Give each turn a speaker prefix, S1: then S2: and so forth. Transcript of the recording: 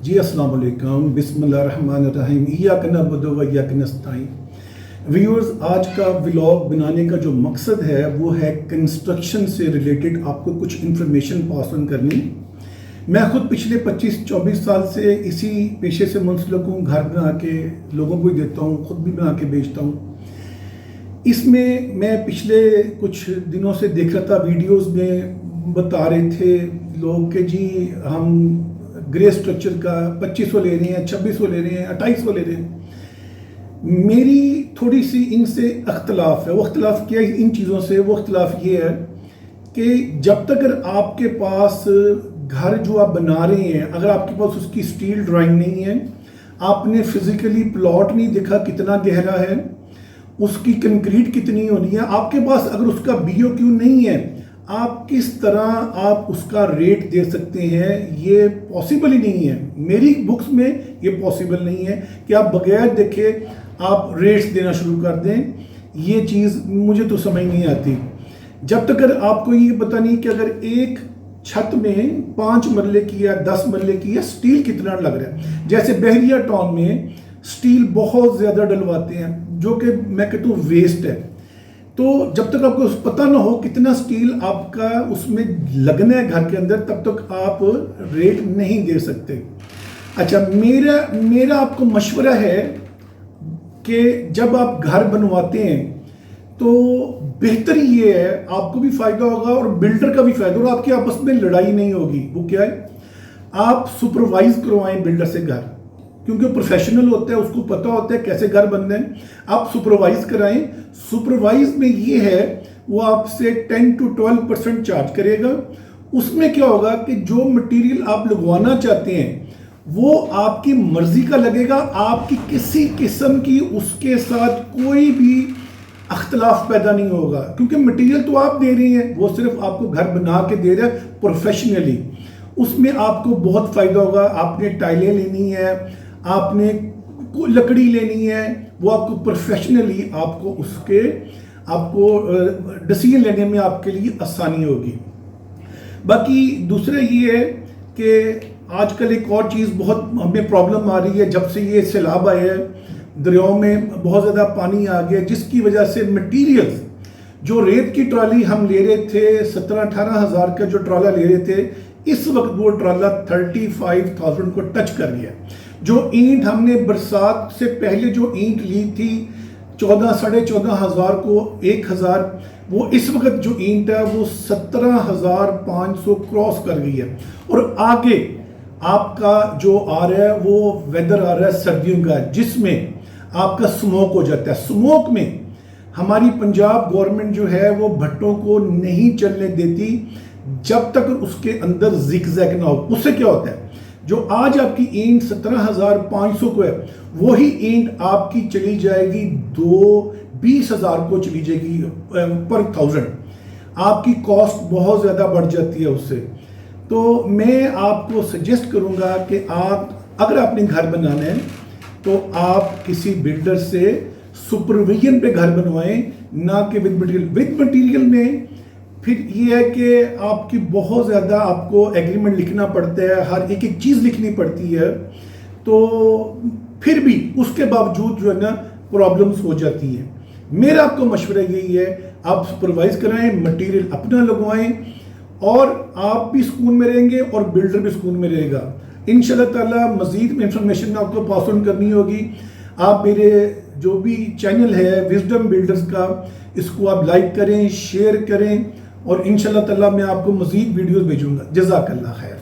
S1: جی السلام علیکم، بسم اللہ الرحمن الرحیم، ایاک نعبد و ایاک نستعین۔ ویورز، آج کا ولاگ بنانے کا جو مقصد ہے وہ ہے کنسٹرکشن سے ریلیٹڈ آپ کو کچھ انفارمیشن پاس آن کرنی۔ میں خود پچھلے 25-24 سال سے اسی پیشے سے منسلک ہوں، گھر بنا کے لوگوں کو بھی دیتا ہوں، خود بھی بنا کے بیچتا ہوں۔ اس میں پچھلے کچھ دنوں سے دیکھ رہا تھا، ویڈیوز میں بتا رہے تھے لوگ کہ جی ہم گرے سٹرکچر کا 2500 لے رہے ہیں، 2600 لے رہے ہیں، 2800 لے رہے ہیں۔ میری تھوڑی سی ان سے اختلاف ہے۔ وہ اختلاف کیا ہے ان چیزوں سے؟ وہ اختلاف یہ ہے کہ جب تک آپ کے پاس گھر جو آپ بنا رہے ہیں، اگر آپ کے پاس اس کی سٹیل ڈرائنگ نہیں ہے، آپ نے فزیکلی پلاٹ نہیں دیکھا کتنا گہرا ہے، اس کی کنکریٹ کتنی ہونی ہے، آپ کے پاس اگر اس کا بی او کیو نہیں ہے، آپ کس طرح آپ اس کا ریٹ دے سکتے ہیں؟ یہ پاسبل ہی نہیں ہے۔ میری بکس میں یہ پاسبل نہیں ہے کہ آپ بغیر دیکھے آپ ریٹس دینا شروع کر دیں۔ یہ چیز مجھے تو سمجھ نہیں آتی جب تک آپ کو یہ پتہ نہیں کہ اگر ایک چھت میں 5 مرلے کی یا 10 مرلے کی یا سٹیل کتنا لگ رہا ہے۔ جیسے بحریہ ٹاؤن میں سٹیل بہت زیادہ ڈلواتے ہیں جو کہ میں کہتا ہوں ویسٹ ہے۔ تو جب تک آپ کو پتہ نہ ہو کتنا سٹیل آپ کا اس میں لگنا ہے گھر کے اندر، تب تک آپ ریٹ نہیں دے سکتے۔ اچھا، میرا آپ کو مشورہ ہے کہ جب آپ گھر بنواتے ہیں تو بہتر یہ ہے، آپ کو بھی فائدہ ہوگا اور بلڈر کا بھی فائدہ، اور آپ کی آپس میں لڑائی نہیں ہوگی۔ وہ کیا ہے؟ آپ سپروائز کروائیں بلڈر سے گھر، کیونکہ پروفیشنل ہوتا ہے، اس کو پتہ ہوتا ہے کیسے گھر بننا ہے۔ آپ سپروائز کرائیں۔ سپروائز میں یہ ہے وہ آپ سے 10 to 12% چارج کرے گا۔ اس میں کیا ہوگا کہ جو مٹیریل آپ لگوانا چاہتے ہیں وہ آپ کی مرضی کا لگے گا، آپ کی کسی قسم کی اس کے ساتھ کوئی بھی اختلاف پیدا نہیں ہوگا، کیونکہ مٹیریل تو آپ دے رہی ہیں، وہ صرف آپ کو گھر بنا کے دے رہا ہے پروفیشنلی۔ اس میں آپ کو بہت فائدہ ہوگا۔ آپ نے ٹائلیں لینی ہے، آپ نے لکڑی لینی ہے، وہ آپ کو پروفیشنلی آپ کو ڈیسیژن لینے میں آپ کے لیے آسانی ہوگی۔ باقی دوسرا یہ ہے کہ آج کل ایک اور چیز بہت ہمیں پرابلم آ رہی ہے، جب سے یہ سیلاب آئے ہے، دریاؤں میں بہت زیادہ پانی آ گیا، جس کی وجہ سے مٹیریلز، جو ریت کی ٹرالی ہم لے رہے تھے 17-18 ہزار کا جو ٹرالا لے رہے تھے، اس وقت وہ ٹرالا 35,000 کو ٹچ کر گیا۔ جو اینٹ ہم نے برسات سے پہلے جو اینٹ لی تھی 14,500 ہزار کو 1,000، وہ اس وقت جو اینٹ ہے وہ 17,500 کراس کر گئی ہے۔ اور آگے آپ کا جو آ رہا ہے وہ ویدر آ رہا ہے سردیوں کا، جس میں آپ کا سموک ہو جاتا ہے۔ سموک میں ہماری پنجاب گورنمنٹ جو ہے وہ بھٹوں کو نہیں چلنے دیتی جب تک اس کے اندر زگ زیگ نہ ہو۔ اس سے کیا ہوتا ہے؟ جو آج آپ کی اینٹ 17,500 کو ہے، وہی اینٹ آپ کی چلی جائے گی 20,000 کو چلی جائے گی پر 1000۔ آپ کی کاسٹ بہت زیادہ بڑھ جاتی ہے اس سے۔ تو میں آپ کو سجیسٹ کروں گا کہ اگر آپ نے گھر بنانا ہے تو آپ کسی بلڈر سے سپرویژن پہ گھر بنوائیں، نہ کہ ود مٹیریل۔ ود مٹیریل میں پھر یہ ہے کہ آپ کی بہت زیادہ آپ کو ایگریمنٹ لکھنا پڑتا ہے، ہر ایک چیز لکھنی پڑتی ہے، تو پھر بھی اس کے باوجود جو ہے نا پرابلمس ہو جاتی ہیں۔ میرا آپ کو مشورہ یہی ہے، آپ سپروائز کرائیں، مٹیریل اپنا لگوائیں، اور آپ بھی سکون میں رہیں گے اور بلڈر بھی سکون میں رہے گا۔ انشاءاللہ تعالی مزید میں انفارمیشن آپ کو پاس آن کرنی ہوگی۔ آپ میرے جو بھی چینل ہے وزڈم بلڈرز کا، اس کو آپ لائک کریں، شیئر کریں، اور انشاءاللہ تعالی میں آپ کو مزید ویڈیوز بھیجوں گا۔ جزاک اللہ خیر۔